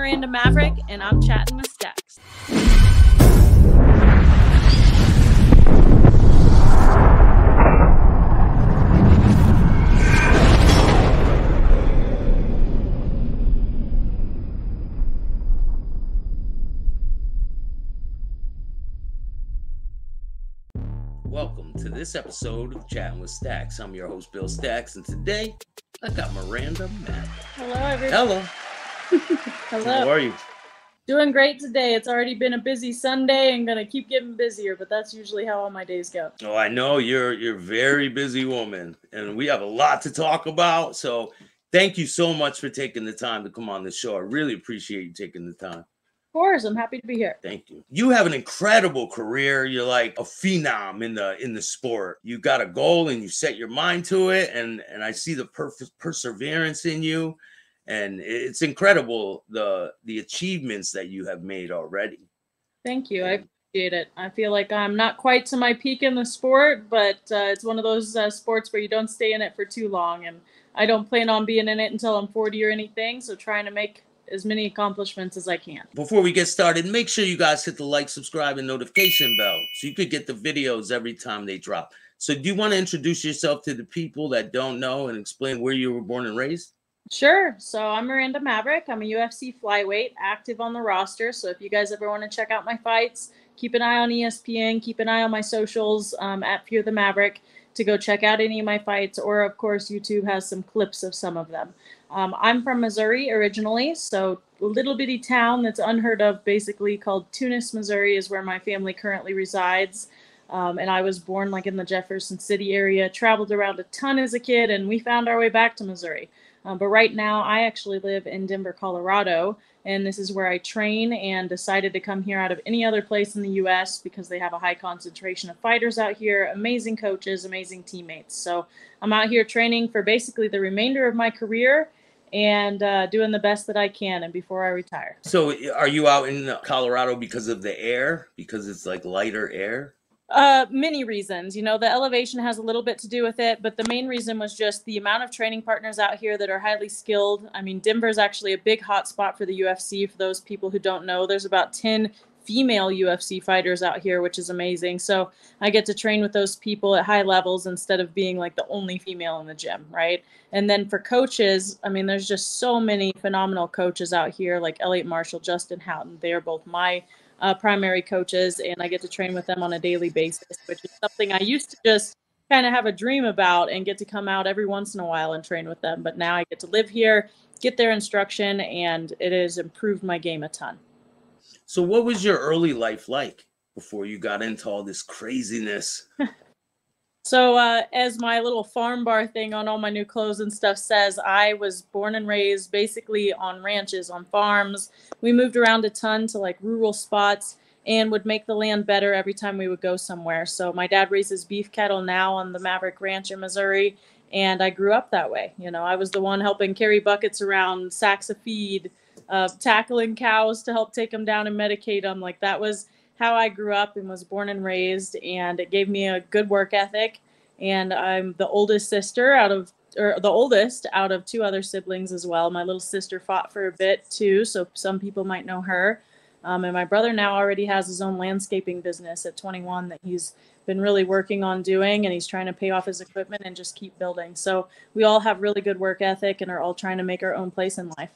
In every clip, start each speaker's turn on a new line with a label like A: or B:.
A: Miranda Maverick, and I'm chatting with Staxx.
B: Welcome to this episode of Chatting with Staxx. I'm your host, Bill Staxx, and today I got Miranda Maverick.
A: Hello, everyone.
B: Hello.
A: Hello.
B: How are you?
A: Doing great today. It's already been a busy Sunday and gonna keep getting busier, but that's usually how all my days go.
B: Oh, I know you're a very busy woman, and we have a lot to talk about. So thank you so much for taking the time to come on the show. I really appreciate you taking the time.
A: Of course, I'm happy to be here.
B: Thank you. You have an incredible career. You're like a phenom in the sport. You got a goal and you set your mind to it, and I see the perfect perseverance in you, and it's incredible the achievements that you have made already.
A: Thank you. I appreciate it. I feel like I'm not quite to my peak in the sport, but it's one of those sports where you don't stay in it for too long, and I don't plan on being in it until I'm 40 or anything, so trying to make as many accomplishments as I can.
B: Before we get started, make sure you guys hit the like, subscribe, and notification bell so you could get the videos every time they drop. So do you want to introduce yourself to the people that don't know and explain where you were born and raised?
A: Sure. So I'm Miranda Maverick. I'm a UFC flyweight, active on the roster. So if you guys ever want to check out my fights, keep an eye on ESPN, keep an eye on my socials at Fear the Maverick to go check out any of my fights, or of course YouTube has some clips of some of them. I'm from Missouri originally, so a little bitty town that's unheard of, basically called Tunis, Missouri, is where my family currently resides. And I was born like in the Jefferson City area, traveled around a ton as a kid, and we found our way back to Missouri. But right now I actually live in Denver, Colorado, and this is where I train, and decided to come here out of any other place in the U.S. because they have a high concentration of fighters out here, amazing coaches, amazing teammates. So I'm out here training for basically the remainder of my career and doing the best that I can, and before I retire.
B: So are you out in Colorado because of the air? Because it's like lighter air?
A: Many reasons. You know, the elevation has a little bit to do with it, but the main reason was just the amount of training partners out here that are highly skilled. I mean, Denver is actually a big hot spot for the UFC. For those people who don't know, there's about 10 female UFC fighters out here, which is amazing. So I get to train with those people at high levels instead of being like the only female in the gym, right? And then for coaches, I mean, there's just so many phenomenal coaches out here, like Elliot Marshall, Justin Houghton. They are both my primary coaches, and I get to train with them on a daily basis, which is something I used to just kind of have a dream about and get to come out every once in a while and train with them. But now I get to live here, get their instruction, and it has improved my game a ton.
B: So what was your early life like before you got into all this craziness?
A: So as my little farm bar thing on all my new clothes and stuff says, I was born and raised basically on ranches, on farms. We moved around a ton to like rural spots and would make the land better every time we would go somewhere. So my dad raises beef cattle now on the Maverick Ranch in Missouri, and I grew up that way. You know, I was the one helping carry buckets around, sacks of feed, tackling cows to help take them down and medicate them. Like, that was how I grew up and was born and raised, and it gave me a good work ethic. And I'm the oldest out of two other siblings as well. My little sister fought for a bit too, so some people might know her. And my brother now already has his own landscaping business at 21 that he's been really working on doing, and he's trying to pay off his equipment and just keep building. So we all have really good work ethic and are all trying to make our own place in life.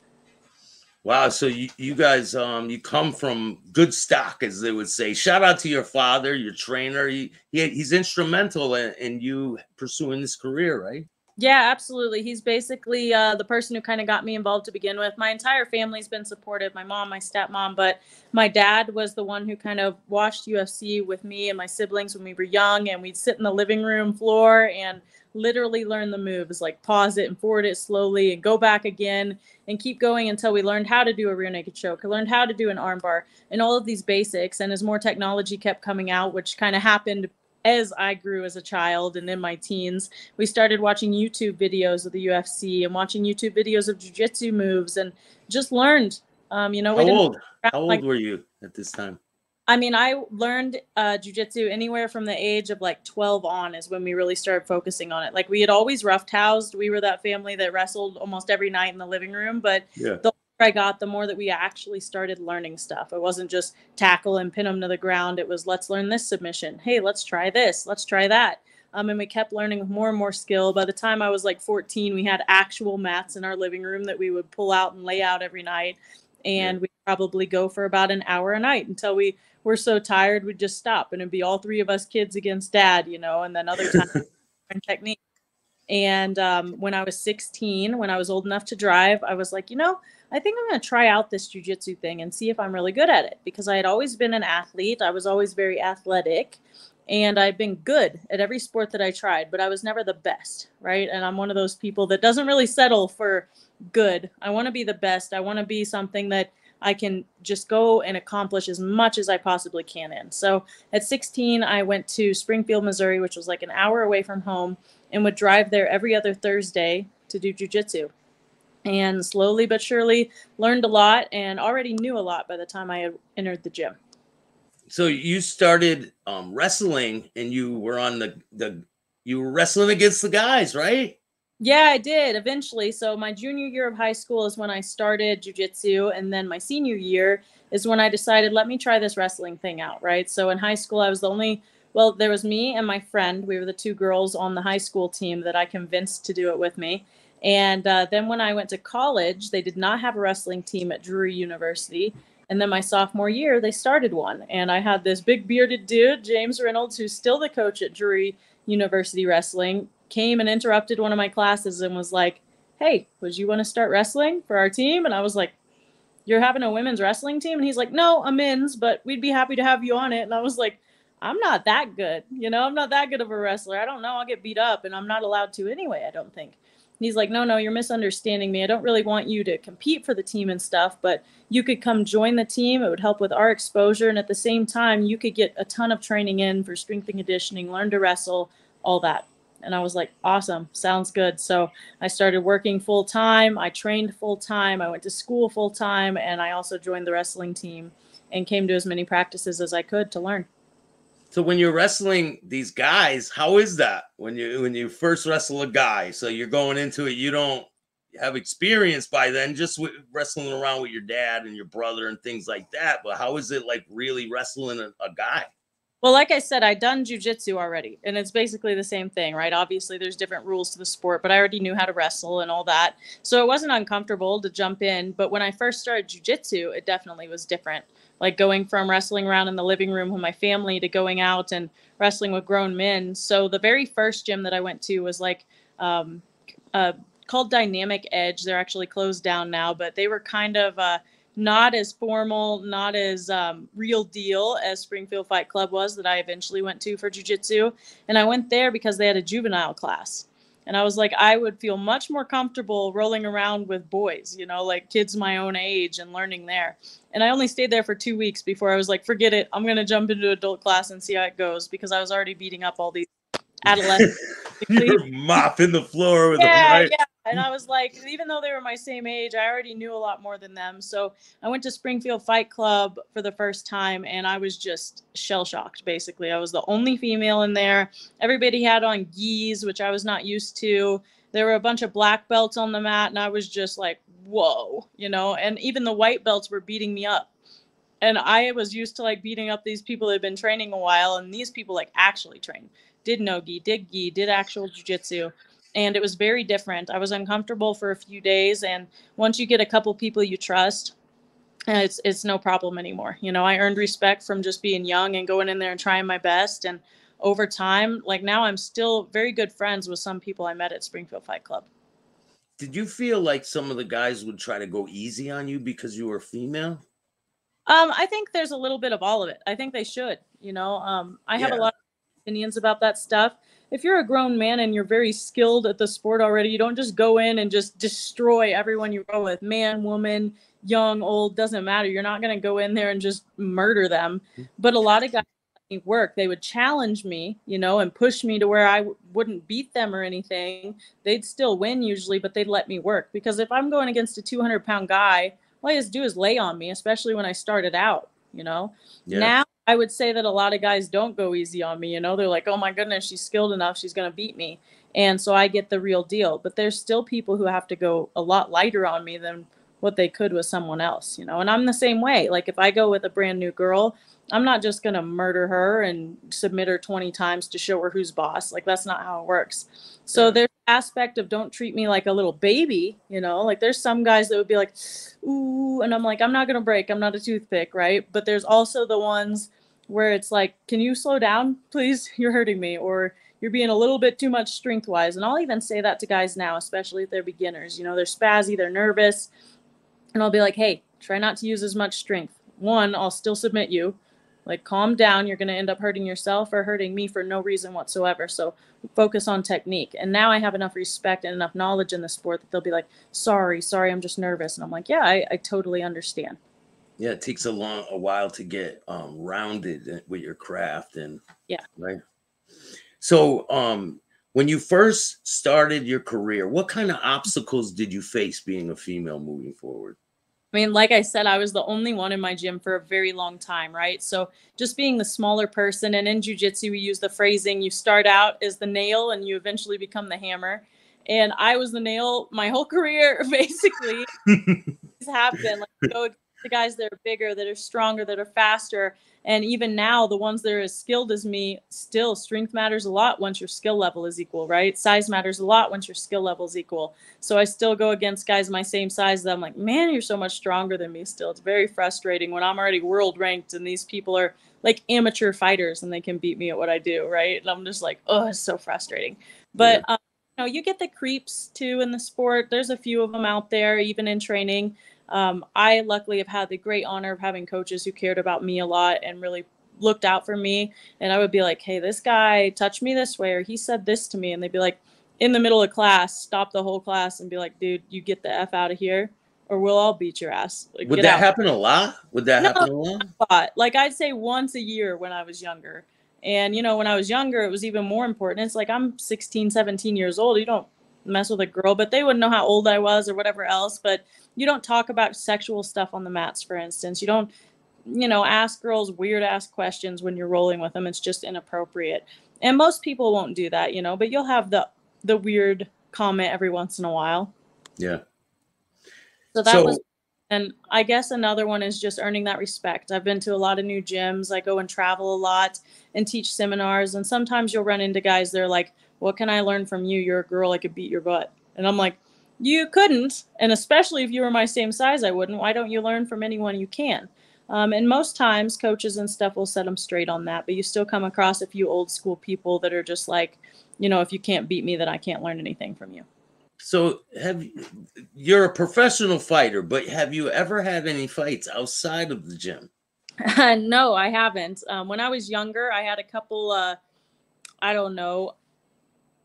B: Wow, so you guys, you come from good stock, as they would say. Shout out to your father, your trainer. He's instrumental in you pursuing this career, right?
A: Yeah, absolutely. He's basically the person who kind of got me involved to begin with. My entire family's been supportive, my mom, my stepmom, but my dad was the one who kind of watched UFC with me and my siblings when we were young, and we'd sit in the living room floor and literally learn the moves, like pause it and forward it slowly and go back again and keep going until we learned how to do a rear naked choke, learned how to do an armbar, and all of these basics. And as more technology kept coming out, which kind of happened as I grew as a child and in my teens, we started watching YouTube videos of the UFC and watching YouTube videos of jiu-jitsu moves, and just learned. You know,
B: how old were you at this time?
A: I mean, I learned jiu-jitsu anywhere from the age of like 12 on is when we really started focusing on it. Like, we had always roughhoused. We were that family that wrestled almost every night in the living room, but the I got, the more that we actually started learning stuff. It wasn't just tackle and pin them to the ground. It was, let's learn this submission. Hey, let's try this. Let's try that. And we kept learning more and more skill. By the time I was like 14, we had actual mats in our living room that we would pull out and lay out every night. And we'd probably go for about an hour a night until we were so tired we'd just stop. And it'd be all three of us kids against dad, you know, and then other times technique. And when I was 16, when I was old enough to drive, I was like, you know, I think I'm going to try out this jujitsu thing and see if I'm really good at it, because I had always been an athlete. I was always very athletic, and I've been good at every sport that I tried, but I was never the best, right? And I'm one of those people that doesn't really settle for good. I want to be the best. I want to be something that I can just go and accomplish as much as I possibly can in. So at 16, I went to Springfield, Missouri, which was like an hour away from home, and would drive there every other Thursday to do jujitsu. And slowly but surely learned a lot and already knew a lot by the time I had entered the gym.
B: So you started wrestling, and you were on you were wrestling against the guys, right?
A: Yeah, I did eventually. So my junior year of high school is when I started jiu-jitsu, and then my senior year is when I decided, let me try this wrestling thing out, right? So in high school, I was the only, well, there was me and my friend. We were the two girls on the high school team that I convinced to do it with me. And then when I went to college, they did not have a wrestling team at Drury University. And then my sophomore year, they started one. And I had this big bearded dude, James Reynolds, who's still the coach at Drury University Wrestling, came and interrupted one of my classes and was like, hey, would you want to start wrestling for our team? And I was like, you're having a women's wrestling team? And he's like, no, a men's, but we'd be happy to have you on it. And I was like, I'm not that good. You know, I'm not that good of a wrestler. I don't know. I'll get beat up, and I'm not allowed to anyway, I don't think. He's like, no, you're misunderstanding me. I don't really want you to compete for the team and stuff, but you could come join the team. It would help with our exposure. And at the same time, you could get a ton of training in for strength and conditioning, learn to wrestle, all that. And I was like, awesome. Sounds good. So I started working full time. I trained full time. I went to school full time. And I also joined the wrestling team and came to as many practices as I could to learn.
B: So when you're wrestling these guys, how is that when you first wrestle a guy? So you're going into it, you don't have experience by then, just wrestling around with your dad and your brother and things like that. But how is it like really wrestling a guy?
A: Well, like I said, I'd done jujitsu already, and it's basically the same thing, right? Obviously, there's different rules to the sport, but I already knew how to wrestle and all that. So it wasn't uncomfortable to jump in. But when I first started jujitsu, it definitely was different. Like going from wrestling around in the living room with my family to going out and wrestling with grown men. So the very first gym that I went to was like called Dynamic Edge. They're actually closed down now, but they were kind of not as formal, not as real deal as Springfield Fight Club was that I eventually went to for jiu-jitsu. And I went there because they had a juvenile class. And I was like, I would feel much more comfortable rolling around with boys, you know, like kids my own age, and learning there. And I only stayed there for 2 weeks before I was like, forget it. I'm going to jump into adult class and see how it goes, because I was already beating up all these adolescents.
B: You're mopping the floor with them, right?
A: Yeah. And I was like, even though they were my same age, I already knew a lot more than them. So I went to Springfield Fight Club for the first time, and I was just shell-shocked, basically. I was the only female in there. Everybody had on gis, which I was not used to. There were a bunch of black belts on the mat, and I was just like, whoa, you know? And even the white belts were beating me up. And I was used to like beating up these people that had been training a while, and these people like actually trained, did no-gi, did actual jiu-jitsu. And it was very different. I was uncomfortable for a few days. And once you get a couple people you trust, it's no problem anymore. You know, I earned respect from just being young and going in there and trying my best. And over time, like now I'm still very good friends with some people I met at Springfield Fight Club.
B: Did you feel like some of the guys would try to go easy on you because you were female?
A: I think there's a little bit of all of it. I think they should, you know, I have a lot of opinions about that stuff. If you're a grown man and you're very skilled at the sport already, you don't just go in and just destroy everyone you roll with, man, woman, young, old, doesn't matter. You're not going to go in there and just murder them. But a lot of guys let me work. They would challenge me, you know, and push me to where I wouldn't beat them or anything. They'd still win usually, but they'd let me work. Because if I'm going against a 200-pound guy, all I just do is lay on me, especially when I started out, you know. Now I would say that a lot of guys don't go easy on me, you know. They're like, oh my goodness, she's skilled enough, she's going to beat me. And so I get the real deal. But there's still people who have to go a lot lighter on me than what they could with someone else, you know? And I'm the same way. Like if I go with a brand new girl, I'm not just going to murder her and submit her 20 times to show her who's boss. Like that's not how it works. So
B: Yeah.
A: there's aspect of don't treat me like a little baby, you know? Like there's some guys that would be like, ooh, and I'm like, I'm not going to break. I'm not a toothpick, right? But there's also the ones where it's like, can you slow down, please? You're hurting me, or you're being a little bit too much strength wise. And I'll even say that to guys now, especially if they're beginners. You know, they're spazzy, they're nervous. And I'll be like, hey, try not to use as much strength. One, I'll still submit you. Like, calm down. You're going to end up hurting yourself or hurting me for no reason whatsoever. So focus on technique. And now I have enough respect and enough knowledge in the sport that they'll be like, sorry, I'm just nervous. And I'm like, yeah, I totally understand.
B: Yeah, it takes a while to get rounded with your craft, and
A: yeah.
B: Right. So when you first started your career, what kind of obstacles did you face being a female moving forward?
A: I mean, like I said, I was the only one in my gym for a very long time, right? So just being the smaller person, and in jiu-jitsu, we use the phrasing, you start out as the nail and you eventually become the hammer. And I was the nail my whole career, basically. It's happened. Like, go the guys that are bigger, that are stronger, that are faster. And even now, the ones that are as skilled as me, still strength matters a lot once your skill level is equal, right? Size matters a lot once your skill level is equal. So I still go against guys my same size that I'm like, man, you're so much stronger than me still. It's very frustrating when I'm already world ranked and these people are like amateur fighters and they can beat me at what I do, right? And I'm just like, oh, it's so frustrating. But, you know, you get the creeps too in the sport. There's a few of them out there, even in training. I luckily have had the great honor of having coaches who cared about me a lot and really looked out for me. And I would be like, hey, this guy touched me this way, or he said this to me. And they'd be like, in the middle of class, stop the whole class and be like, dude, you get the F out of here or we'll all beat your ass. Like,
B: Would that happen a lot? Would that happen a lot?
A: Like I'd say once a year when I was younger. And, you know, when I was younger, it was even more important. It's like I'm 16, 17 years old. You don't mess with a girl, but they wouldn't know how old I was or whatever else. But you don't talk about sexual stuff on the mats, for instance. You don't, you know, ask girls weird ass questions when you're rolling with them. It's just inappropriate. And most people won't do that, you know, but you'll have the weird comment every once in a while.
B: Yeah.
A: So that was, and I guess another one is just earning that respect. I've been to a lot of new gyms. I go and travel a lot and teach seminars. And sometimes you'll run into guys that are like, what can I learn from you? You're a girl. I could beat your butt. And I'm like, you couldn't. And especially if you were my same size, I wouldn't. Why don't you learn from anyone you can? And most times coaches and stuff will set them straight on that. But you still come across a few old school people that are just like, you know, if you can't beat me, then I can't learn anything from you.
B: So you're a professional fighter, but have you ever had any fights outside of the gym?
A: No, I haven't. When I was younger, I had a couple, I don't know,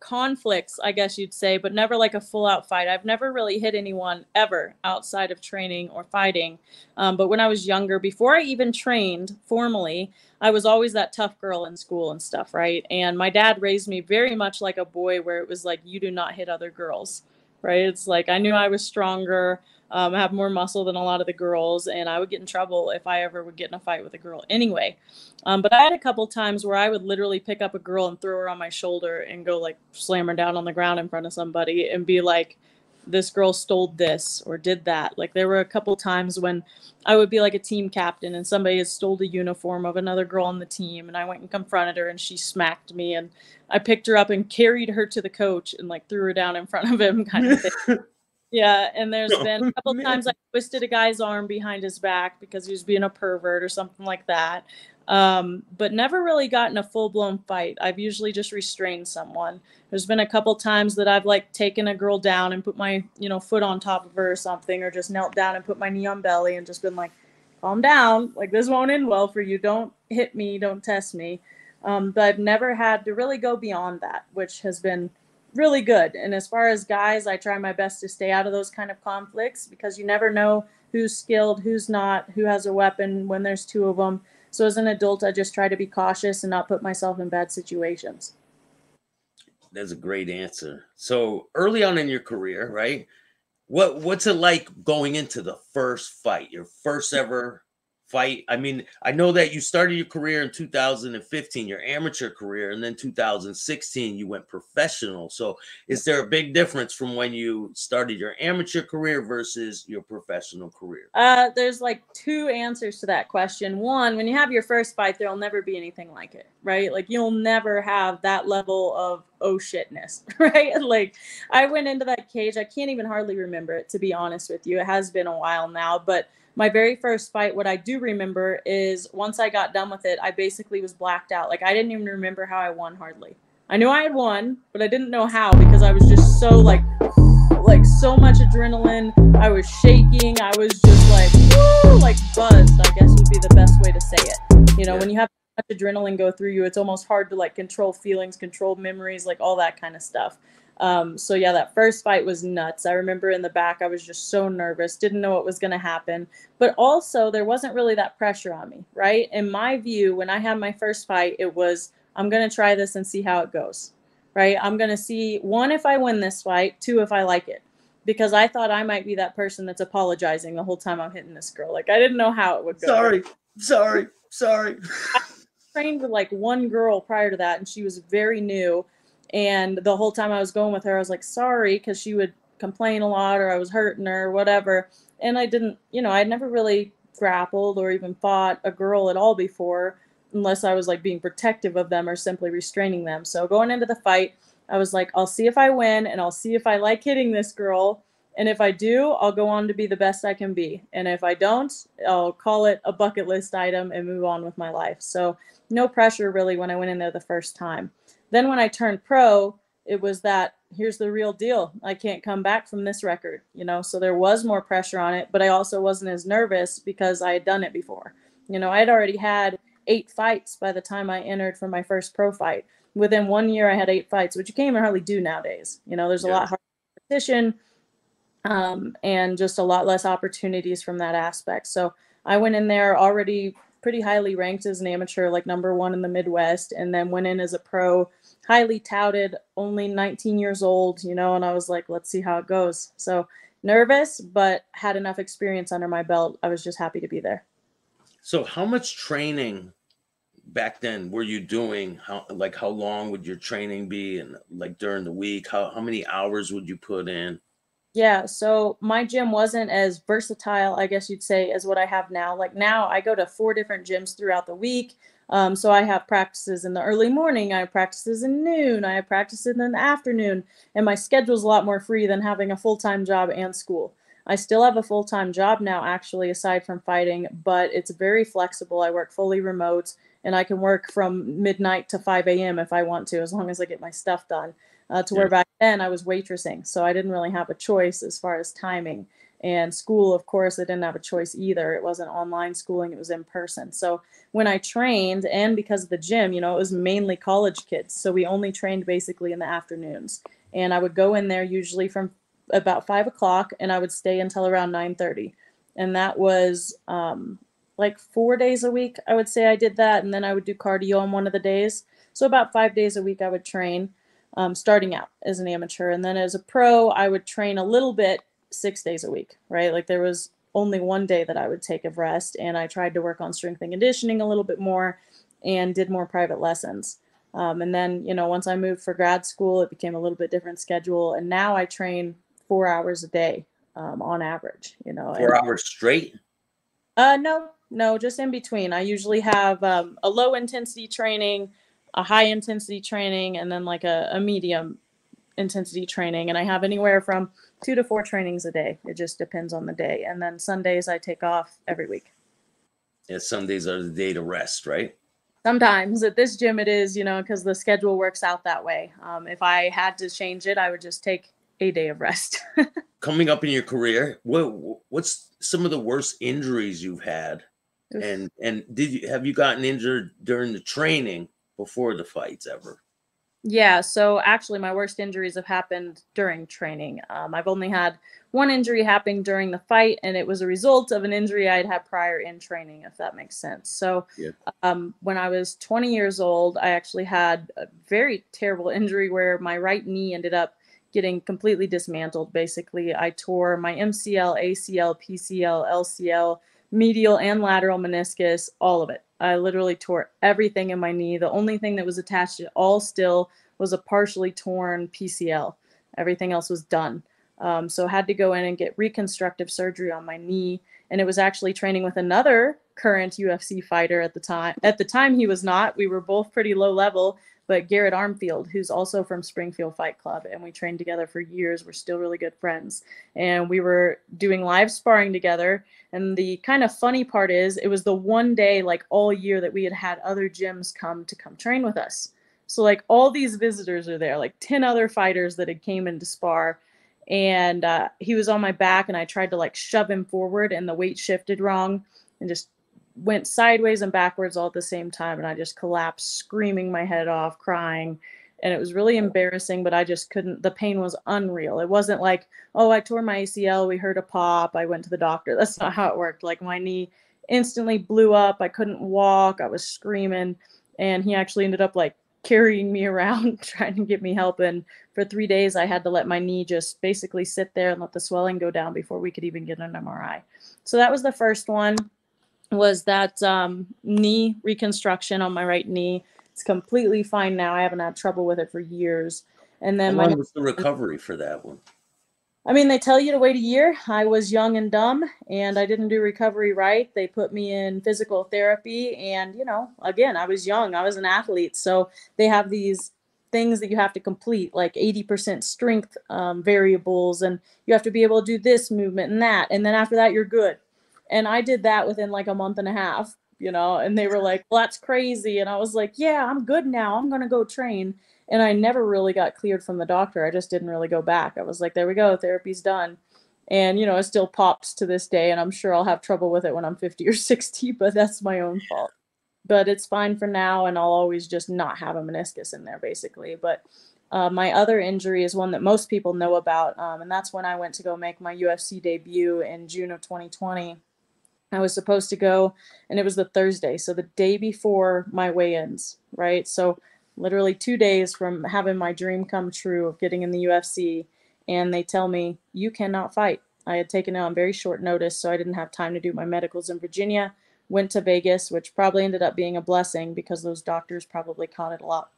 A: conflicts, I guess you'd say, but never like a full out fight. I've never really hit anyone ever outside of training or fighting. But when I was younger, before I even trained formally, I was always that tough girl in school and stuff, right? And my dad raised me very much like a boy, where it was like, you do not hit other girls, right? It's like I knew I was stronger, have more muscle than a lot of the girls, and I would get in trouble if I ever would get in a fight with a girl anyway. But I had a couple times where I would literally pick up a girl and throw her on my shoulder and go like slam her down on the ground in front of somebody and be like, this girl stole this or did that. Like there were a couple times when I would be like a team captain and somebody had stole the uniform of another girl on the team, and I went and confronted her and she smacked me, and I picked her up and carried her to the coach and like threw her down in front of him kind of thing. Yeah, and there's been a couple times I twisted a guy's arm behind his back because he was being a pervert or something like that. But never really gotten a full-blown fight. I've usually just restrained someone. There's been a couple times that I've like taken a girl down and put my, you know, foot on top of her or something, or just knelt down and put my knee on belly and just been like, calm down. Like, this won't end well for you. Don't hit me. Don't test me. But I've never had to really go beyond that, which has been really good. And as far as guys, I try my best to stay out of those kind of conflicts because you never know who's skilled, who's not, who has a weapon when there's two of them. So as an adult, I just try to be cautious and not put myself in bad situations.
B: That's a great answer. So early on in your career, right? What's it like going into the first fight, your first ever fight? I mean, I know that you started your career in 2015, your amateur career, and then 2016 you went professional. So is there a big difference from when you started your amateur career versus your professional career?
A: There's like two answers to that question. One, when you have your first fight, there'll never be anything like it, right? Like you'll never have that level of oh shitness, right? Like I went into that cage, I can't even hardly remember it, to be honest with you. It has been a while now, but my very first fight, what I do remember is once I got done with it, I basically was blacked out. Like I didn't even remember how I won hardly. I knew I had won, but I didn't know how because I was just so like so much adrenaline. I was shaking. I was just like, woo, like buzzed, I guess would be the best way to say it. You know, when you have so much adrenaline go through you, it's almost hard to like control feelings, control memories, like all that kind of stuff. So yeah, that first fight was nuts. I remember in the back, I was just so nervous, didn't know what was going to happen, but also there wasn't really that pressure on me, right? In my view, when I had my first fight, it was, I'm going to try this and see how it goes, right? I'm going to see, one, if I win this fight, two, if I like it, because I thought I might be that person that's apologizing the whole time I'm hitting this girl. Like I didn't know how it would go.
B: Sorry.
A: I trained with like one girl prior to that, and she was very new. And the whole time I was going with her, I was like, sorry, because she would complain a lot or I was hurting her or whatever. And I didn't, you know, I'd never really grappled or even fought a girl at all before, unless I was like being protective of them or simply restraining them. So going into the fight, I was like, I'll see if I win and I'll see if I like hitting this girl. And if I do, I'll go on to be the best I can be. And if I don't, I'll call it a bucket list item and move on with my life. So no pressure really when I went in there the first time. Then when I turned pro, it was that here's the real deal. I can't come back from this record, you know, so there was more pressure on it, but I also wasn't as nervous because I had done it before. You know, I had already had 8 fights by the time I entered for my first pro fight. Within 1 year, I had 8 fights, which you can't even hardly do nowadays. You know, there's a lot harder competition and just a lot less opportunities from that aspect. So I went in there already pretty highly ranked as an amateur, like #1 in the Midwest, and then went in as a pro, highly touted, only 19 years old, you know, and I was like, let's see how it goes. So nervous, but had enough experience under my belt. I was just happy to be there.
B: So how much training back then were you doing? How long would your training be, and like during the week, how many hours would you put in?
A: Yeah, so my gym wasn't as versatile, I guess you'd say, as what I have now. Like now I go to 4 different gyms throughout the week. So I have practices in the early morning, I have practices in noon, I have practices in the afternoon, and my schedule's a lot more free than having a full-time job and school. I still have a full-time job now, actually, aside from fighting, but it's very flexible. I work fully remote, and I can work from midnight to 5 a.m. if I want to, as long as I get my stuff done. To where back then I was waitressing, so I didn't really have a choice as far as timing. And school, of course, I didn't have a choice either. It wasn't online schooling, it was in person. So when I trained, and because of the gym, you know, it was mainly college kids. So we only trained basically in the afternoons. And I would go in there usually from about 5 o'clock and I would stay until around 9:30. And that was like 4 days a week, I would say I did that. And then I would do cardio on one of the days. So about 5 days a week I would train. Starting out as an amateur. And then as a pro, I would train a little bit 6 days a week, right? Like there was only 1 day that I would take of rest, and I tried to work on strength and conditioning a little bit more and did more private lessons. And then, you know, once I moved for grad school, it became a little bit different schedule. And now I train 4 hours a day on average, you know.
B: 4 hours straight?
A: No, just in between. I usually have a low intensity training, a high intensity training, and then like a medium intensity training. And I have anywhere from 2 to 4 trainings a day. It just depends on the day. And then Sundays I take off every week.
B: Yeah, Sundays are the day to rest, right?
A: Sometimes at this gym it is, you know, because the schedule works out that way. If I had to change it, I would just take a day of rest.
B: Coming up in your career, what's some of the worst injuries you've had? And have you gotten injured during the training before the fights ever?
A: Yeah, so actually my worst injuries have happened during training. I've only had one injury happen during the fight, and it was a result of an injury I'd had prior in training, if that makes sense. So when I was 20 years old, I actually had a very terrible injury where my right knee ended up getting completely dismantled. Basically, I tore my MCL, ACL, PCL, LCL, medial and lateral meniscus, all of it. I literally tore everything in my knee. The only thing that was attached at all still was a partially torn PCL. Everything else was done. So I had to go in and get reconstructive surgery on my knee. And it was actually training with another current UFC fighter at the time. At the time, he was not. We were both pretty low level, but Garrett Armfield, who's also from Springfield Fight Club, and we trained together for years. We're still really good friends. And we were doing live sparring together. And the kind of funny part is it was the one day, like all year, that we had had other gyms come train with us. So like all these visitors are there, like 10 other fighters that had came in to spar. And he was on my back, and I tried to like shove him forward, and the weight shifted wrong and just went sideways and backwards all at the same time. And I just collapsed, screaming my head off, crying. And it was really embarrassing, but I just couldn't. The pain was unreal. It wasn't like, oh, I tore my ACL, we heard a pop, I went to the doctor. That's not how it worked. Like my knee instantly blew up. I couldn't walk. I was screaming. And he actually ended up like carrying me around, trying to get me help. And for 3 days, I had to let my knee just basically sit there and let the swelling go down before we could even get an MRI. So that was the first one, was that knee reconstruction on my right knee. It's completely fine now. I haven't had trouble with it for years. And then
B: how long was the recovery for that one?
A: I mean, they tell you to wait a year. I was young and dumb, and I didn't do recovery right. They put me in physical therapy, and, you know, again, I was young. I was an athlete. So they have these things that you have to complete, like 80% strength variables, and you have to be able to do this movement and that. And then after that, you're good. And I did that within like a month and a half, you know, and they were like, well, that's crazy. And I was like, yeah, I'm good now. I'm going to go train. And I never really got cleared from the doctor. I just didn't really go back. I was like, there we go. Therapy's done. And, you know, it still pops to this day. And I'm sure I'll have trouble with it when I'm 50 or 60, but that's my own fault. But it's fine for now. And I'll always just not have a meniscus in there, basically. But my other injury is one that most people know about. And that's when I went to go make my UFC debut in June of 2020. I was supposed to go, and it was the Thursday. So the day before my weigh-ins, right? So literally 2 days from having my dream come true of getting in the UFC, and they tell me, you cannot fight. I had taken it on very short notice, so I didn't have time to do my medicals in Virginia, went to Vegas, which probably ended up being a blessing because those doctors probably caught it a lot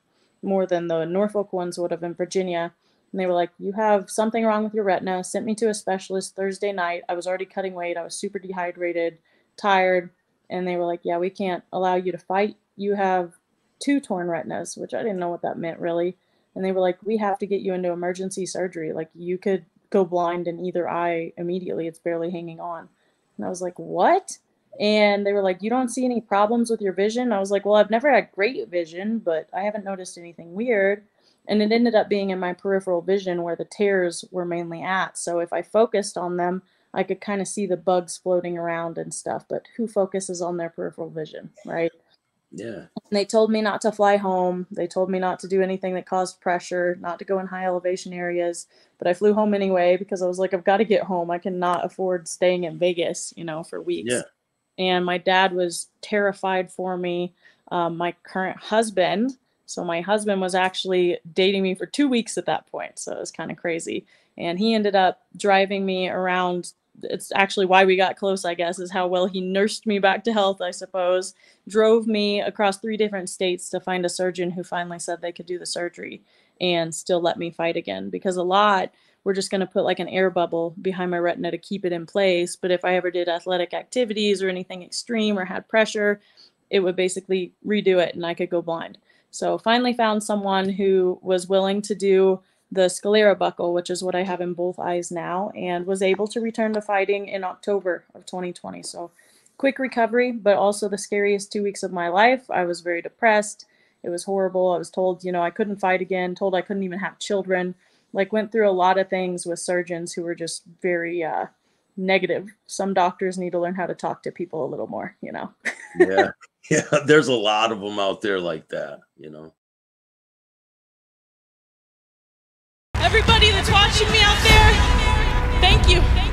A: more than the Norfolk ones would have in Virginia. And they were like, you have something wrong with your retina. Sent me to a specialist Thursday night. I was already cutting weight. I was super dehydrated, tired. And they were like, yeah, we can't allow you to fight. You have 2 torn retinas, which I didn't know what that meant really. And they were like, we have to get you into emergency surgery. Like you could go blind in either eye immediately. It's barely hanging on. And I was like, what? And they were like, you don't see any problems with your vision? I was like, well, I've never had great vision, but I haven't noticed anything weird. And it ended up being in my peripheral vision where the tears were mainly at. So if I focused on them, I could kind of see the bugs floating around and stuff. But who focuses on their peripheral vision, right?
B: Yeah.
A: And they told me not to fly home. They told me not to do anything that caused pressure, not to go in high elevation areas. But I flew home anyway because I was like, I've got to get home. I cannot afford staying in Vegas, you know, for weeks.
B: Yeah.
A: And my dad was terrified for me. My current husband, so my husband was actually dating me for 2 weeks at that point. So it was kind of crazy. And he ended up driving me around. It's actually why we got close, I guess, is how well he nursed me back to health, I suppose. Drove me across 3 different states to find a surgeon who finally said they could do the surgery and still let me fight again. Because a lot, we're just going to put like an air bubble behind my retina to keep it in place. But if I ever did athletic activities or anything extreme or had pressure, it would basically redo it and I could go blind. So finally found someone who was willing to do the sclera buckle, which is what I have in both eyes now, and was able to return to fighting in October of 2020. So quick recovery, but also the scariest 2 weeks of my life. I was very depressed. It was horrible. I was told, you know, I couldn't fight again, told I couldn't even have children, like went through a lot of things with surgeons who were just very negative. Some doctors need to learn how to talk to people a little more, you know?
B: Yeah. Yeah. There's a lot of them out there like that, you know?
A: Everybody that's watching me out there, thank you.